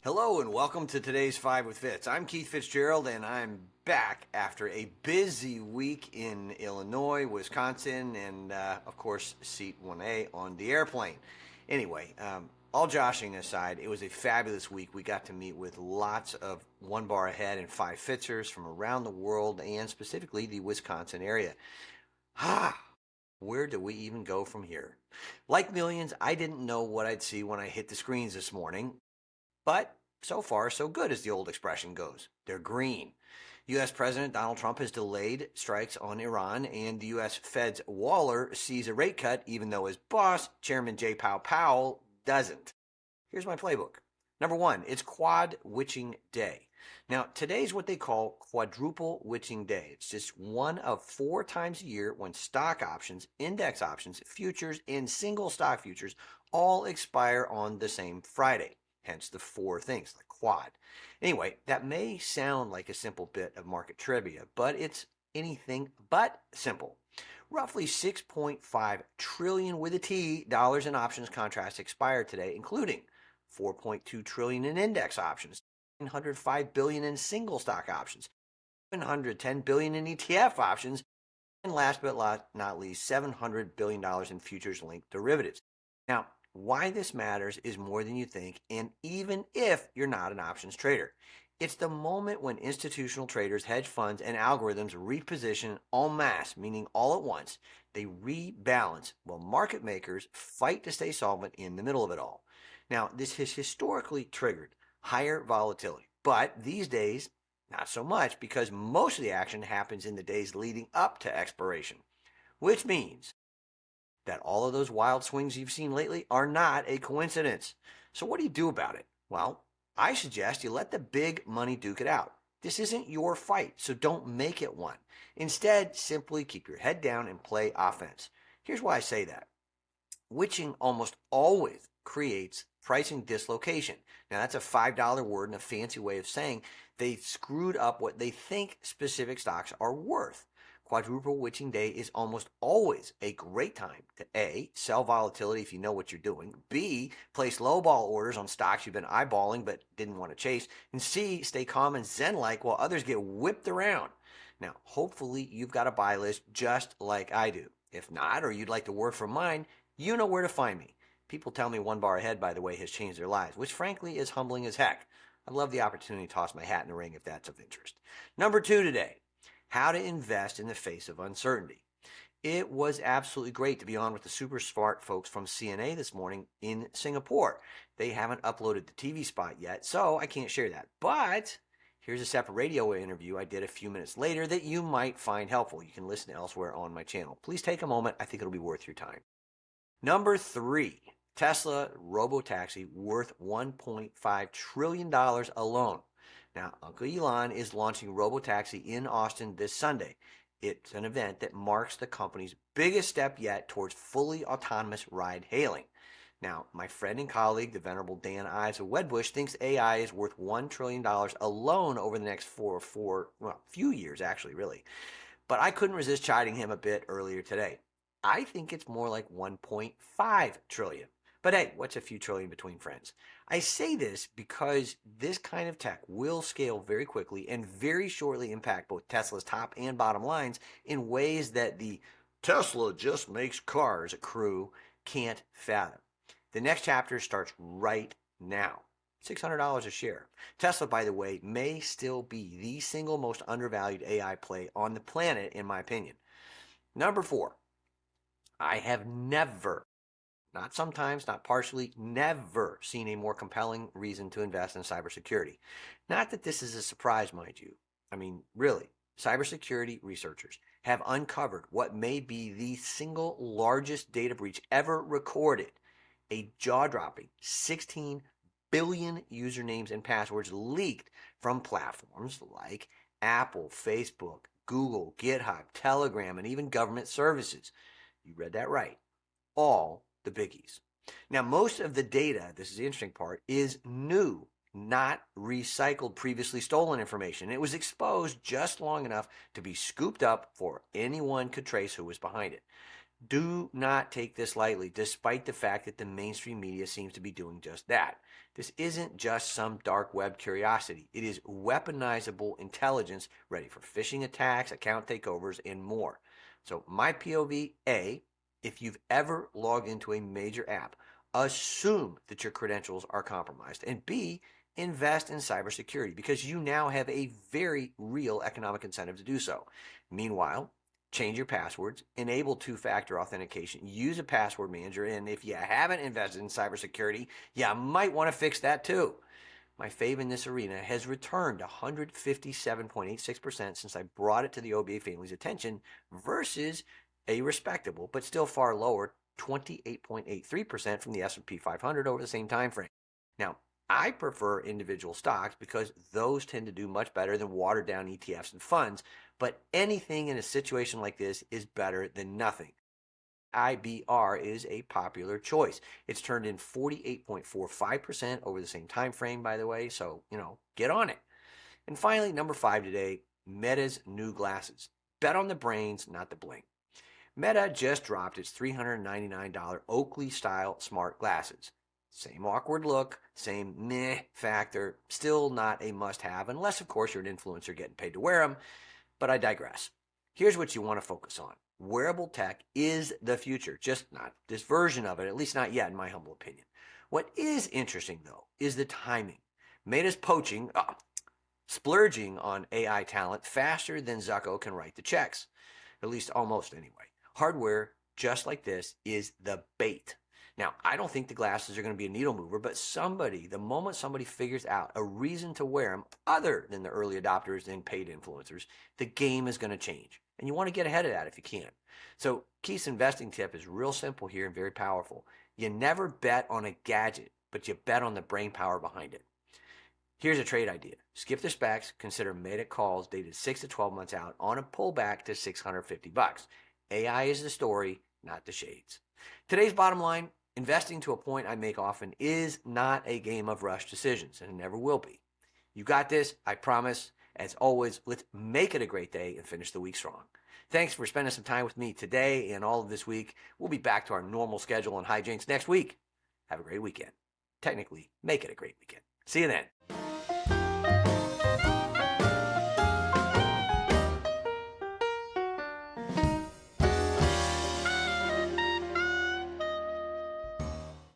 Hello and welcome to today's 5 with Fitz. I'm Keith Fitz-Gerald and I'm back after a busy week in Illinois, Wisconsin, and of course seat 1A on the airplane. Anyway, all joshing aside, it was a fabulous week. We got to meet with lots of one bar ahead and 5 Fitzers from around the world and specifically the Wisconsin area. Where do we even go from here? Like millions, I didn't know what I'd see when I hit the screens this morning. But so far, so good, as the old expression goes. They're green. U.S. President Donald Trump has delayed strikes on Iran, and the U.S. Fed's Waller sees a rate cut, even though his boss, Chairman J. Powell, doesn't. Here's my playbook. Number one, it's quad witching day. Now, today's what they call quadruple witching day. It's just one of 4 times a year when stock options, index options, futures, and single stock futures all expire on the same Friday. Hence the 4 things, the quad. Anyway, that may sound like a simple bit of market trivia, but it's anything but simple. Roughly 6.5 trillion with a T dollars in options contracts expired today, including 4.2 trillion in index options, 905 billion in single stock options, 710 billion in ETF options, and last but not least, $700 billion in futures-linked derivatives. Now, why this matters is more than you think, and even if you're not an options trader. It's the moment when institutional traders, hedge funds, and algorithms reposition en masse, meaning all at once. They rebalance while market makers fight to stay solvent in the middle of it all. Now, this has historically triggered higher volatility, but these days, not so much, because most of the action happens in the days leading up to expiration, which means that all of those wild swings you've seen lately are not a coincidence. So what do you do about it? Well, I suggest you let the big money duke it out. This isn't your fight, so don't make it one. Instead, simply keep your head down and play offense. Here's why I say that. Witching almost always creates pricing dislocation. Now, that's a $5 word and a fancy way of saying they screwed up what they think specific stocks are worth. Quadruple witching day is almost always a great time to A, sell volatility if you know what you're doing, B, place low ball orders on stocks you've been eyeballing but didn't want to chase, and C, stay calm and zen-like while others get whipped around. Now, hopefully you've got a buy list just like I do. If not, or you'd like to work from mine, you know where to find me. People tell me one bar ahead, by the way, has changed their lives, which frankly is humbling as heck. I'd love the opportunity to toss my hat in the ring if that's of interest. Number 2 today. How to invest in the face of uncertainty. It was absolutely great to be on with the super smart folks from CNA this morning in Singapore. They haven't uploaded the TV spot yet, so I can't share that. But here's a separate radio interview I did a few minutes later that you might find helpful. You can listen elsewhere on my channel. Please take a moment. I think it'll be worth your time. Number 3, Tesla robotaxi worth $1.5 trillion alone. Now, Uncle Elon is launching robotaxi in Austin this Sunday. It's an event that marks the company's biggest step yet towards fully autonomous ride-hailing. Now, my friend and colleague, the Venerable Dan Ives of Wedbush, thinks AI is worth $1 trillion alone over the next few years, actually, really. But I couldn't resist chiding him a bit earlier today. I think it's more like 1.5 trillion. But hey, what's a few trillion between friends? I say this because this kind of tech will scale very quickly and very shortly impact both Tesla's top and bottom lines in ways that the Tesla just makes cars crew can't fathom. The next chapter starts right now. $600 a share. Tesla, by the way, may still be the single most undervalued AI play on the planet, in my opinion. Number 4, I have never, not sometimes, not partially, never seen a more compelling reason to invest in cybersecurity. Not that this is a surprise, mind you. I mean, really, cybersecurity researchers have uncovered what may be the single largest data breach ever recorded. A jaw-dropping 16 billion usernames and passwords leaked from platforms like Apple, Facebook, Google, GitHub, Telegram, and even government services. You read that right. All the biggies. Now, most of the data, this is the interesting part, is new, not recycled previously stolen information. It was exposed just long enough to be scooped up before anyone could trace who was behind it. Do not take this lightly, despite the fact that the mainstream media seems to be doing just that. This isn't just some dark web curiosity. It is weaponizable intelligence ready for phishing attacks, account takeovers, and more. So my POV, A, if you've ever logged into a major app, assume that your credentials are compromised. And B, invest in cybersecurity because you now have a very real economic incentive to do so. Meanwhile, change your passwords, enable two-factor authentication, use a password manager, and if you haven't invested in cybersecurity, you might want to fix that too. My fave in this arena has returned 157.86% since I brought it to the OBA family's attention versus a respectable, but still far lower, 28.83% from the S&P 500 over the same time frame. Now, I prefer individual stocks because those tend to do much better than watered down ETFs and funds, but anything in a situation like this is better than nothing. IBR is a popular choice. It's turned in 48.45% over the same time frame, by the way, so, get on it. And finally, number 5 today, Meta's new glasses. Bet on the brains, not the bling. Meta just dropped its $399 Oakley-style smart glasses. Same awkward look, same meh factor, still not a must-have, unless, of course, you're an influencer getting paid to wear them, but I digress. Here's what you want to focus on. Wearable tech is the future, just not this version of it, at least not yet, in my humble opinion. What is interesting, though, is the timing. Meta's splurging on AI talent faster than Zucko can write the checks, at least almost anyway. Hardware, just like this, is the bait. Now, I don't think the glasses are going to be a needle mover, but the moment somebody figures out a reason to wear them other than the early adopters and paid influencers, the game is going to change. And you want to get ahead of that if you can. So Keith's investing tip is real simple here and very powerful. You never bet on a gadget, but you bet on the brain power behind it. Here's a trade idea. Skip the specs, consider made-it calls dated 6 to 12 months out on a pullback to $650. AI is the story, not the shades. Today's bottom line, investing to a point I make often is not a game of rush decisions, and it never will be. You got this, I promise. As always, let's make it a great day and finish the week strong. Thanks for spending some time with me today and all of this week. We'll be back to our normal schedule and hijinks next week. Have a great weekend. Technically, make it a great weekend. See you then.